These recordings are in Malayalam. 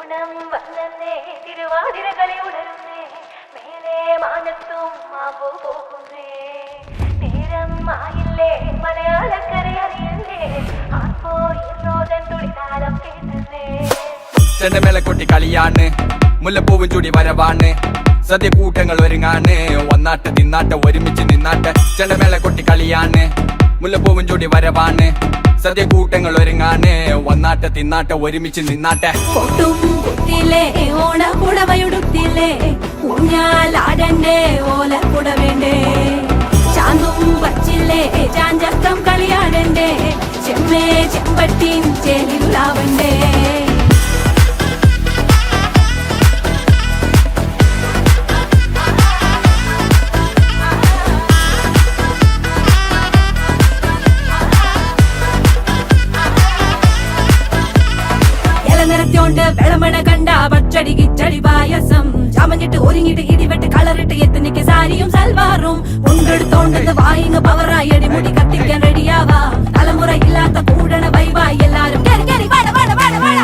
ഓണം വന്നേ തിരുവാതിരകളി ഉണരുന്നേ മേലെ മാനത്തും മാമ്പു പോകുന്നേ നേരം ആയില്ലേ മലയാളക്കര അറിയണ്ടേ ആപ്പോ ഇന്നോദൻ തുടിതാളം കേട്ടുന്നേ ചെണ്ടമേള കൊട്ടി കളിയാണ് മുല്ലപ്പൂവും ചൂടി വരവാണ് സദ്യ കൂട്ടങ്ങൾ ഒരുങ്ങാണ് വന്നാട്ട് തിന്നാട്ട് ഒരുമിച്ച് നിന്നാട്ട് ചെണ്ടമേള കൊട്ടി കളിയാണ് മുല്ലപ്പൂവും ചൂടി വരവാണ് സദ്യ കൂട്ടങ്ങൾ ഒരുങ്ങാണ് വന്നാട്ട് തിന്നാട്ട് ഒരുമിച്ച് നിന്നാട്ടെ കൊട്ടും കുത്തിലേ ഓണ കുടവയുടുത്തില്ലേ ഊഞ്ഞാലാടണ്ടേ ഓല കുടവേണ്ടേ ചാന്തും വച്ചില്ലേ ചാഞ്ചക്കം കളിയാടണ്ടേ ചെമ്മേ ചെമ്പട്ടിൻ ചേലിലാവണ്ടേ നിറത്തോണ്ട് വെളമണ കണ്ട പച്ചടി കിച്ചടി പായസം ചാമഞ്ഞിട്ട് ഒരുങ്ങിട്ട് ഇടിവെട്ട് കളറിട്ട് എത്തനിക്ക് സാരിയും സൽവാറും കൊണ്ടെടുത്തോണ്ടത് വായിങ് പവറായി അടിമുടി കത്തിക്കാൻ റെഡിയാവാ തലമുറ ഇല്ലാത്ത കൂടണ വൈവായി എല്ലാരും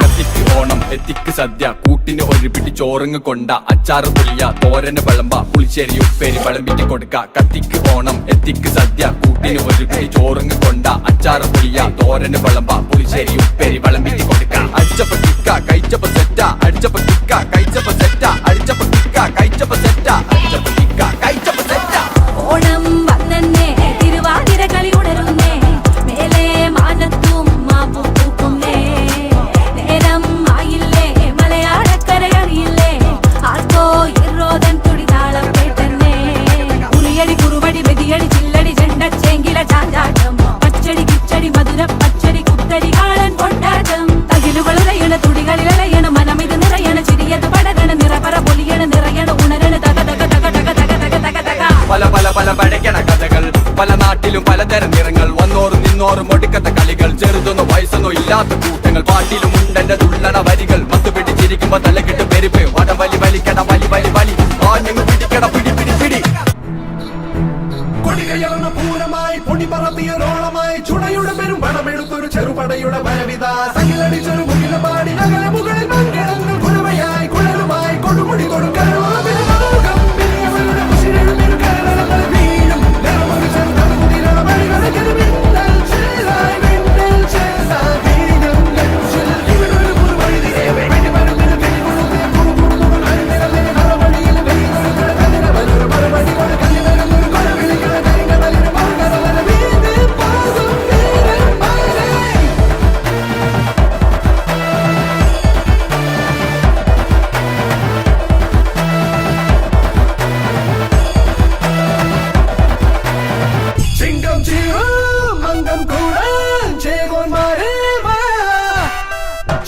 കത്തിക്ക് ഓണം എത്തിക്ക് സദ്യ കൂട്ടിന് ഒരു പിടി ചോറങ്ങ് കൊണ്ട അച്ചാറ് പുളിയ തോരന് വിളമ്പ പുളിശ്ശേരി ഉപ്പേരി വിളമ്പിട്ട് കൊടുക്ക കത്തിക്ക് ഓണം എത്തിക്ക് സദ്യ കൂട്ടിന് ഒരു പിടി ചോറങ്ങ് കൊണ്ട അച്ചാറ് പുളിയ തോരന് വിളമ്പ പുളിശ്ശേരി ഉപ്പേരി വിളമ്പിട്ട് കൊടുക്ക അടിച്ചപ്പ കിക്ക കഴിച്ചപ്പ സെറ്റ അടിച്ചപ്പ കിക്ക കഴിച്ചപ്പ സെറ്റ അടിച്ചപ്പ കിക്ക കഴിച്ചപ്പ സെറ്റ അടിച്ചപ്പ കിക്ക കഴിച്ചപ്പ സെറ്റ ഓണം വന്നേ തിരുവാതിര കളി ഉണരുന്നേ മേലെ മാനത്തും മാപ്പു പൂക്കുന്നേ നേരം ആയില്ലേ മലയാളക്കര അറിയില്ലേ ആർക്കോ ഇറോദൻ തുടിതാളം കേട്ടന്നേ ഉളിയടി കുറുവടി വെടിയടി ചില്ലടി ചെണ്ട ചേങ്കില ചാഞ്ചാട്ടം പച്ചടി കിച്ചടി മധുര പച്ചടി കുത്തരി കാളൻ കൊണ്ടാട്ടം തകിലുകളുറയണ തുടികളിലയണ മനമിത് നിറയണ ചിരിയത് പടരണ നിറപറ പൊലിയണ നിറയണ ഉണരണ തക തക തക തക തക തക തക തക പല പല പല പഴകണ കഥകൾ പല നാട്ടിലും പലതരം നിറങ്ങൾ വന്നോറും നിന്നോറും ഒടുക്കത്ത കളികൾ ചെറുതൊന്നും വയസ്സൊന്നും ഇല്ലാത്ത കൂട്ടങ്ങൾ പാട്ടിലും ഉണ്ടെന്റെ തുള്ളണ വരികൾ മത്തു പിടിച്ചിരിക്കുമ്പോ തലകിട്ട് പെരുപ്പ് വടവലി വലിക്കട വലി വലി വലി ആഞ്ഞു പിടിക്കട പിടി പിടി പിടി കൊടികയറുന്ന പൂരമായി പൊടി പറത്തിയൊരോളമായി ചുടയുടെ പെരും പണമെടുത്തൊരു ചെറുപടയുടെ വരവിത സകിലടിച്ചൊരു മുകില പാടി നഗര മുകളിൽ മൺകിടങ്ങൾ കുഴമയായി കുഴലുമായി കൊടുമുടി കൊടുക്കാൻ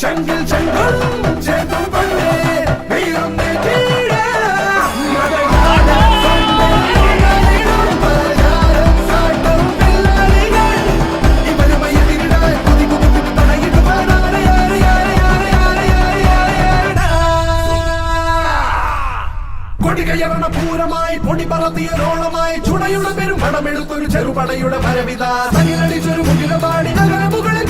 ചെങ്കിൽ ചെങ്കൾ ചേതം പണ്ടേ വീരം നെറ്റിയിട കൊടികയറണ പൂരമായി പൊടി പറത്തിയൊരോളമായി ചുടയുടെ പെരും പണമെടുത്തൊരു ചെറുപടയുടെ വരവിത സകിലടിച്ചൊരു മുകില പാടി നഗര മുകളിൽ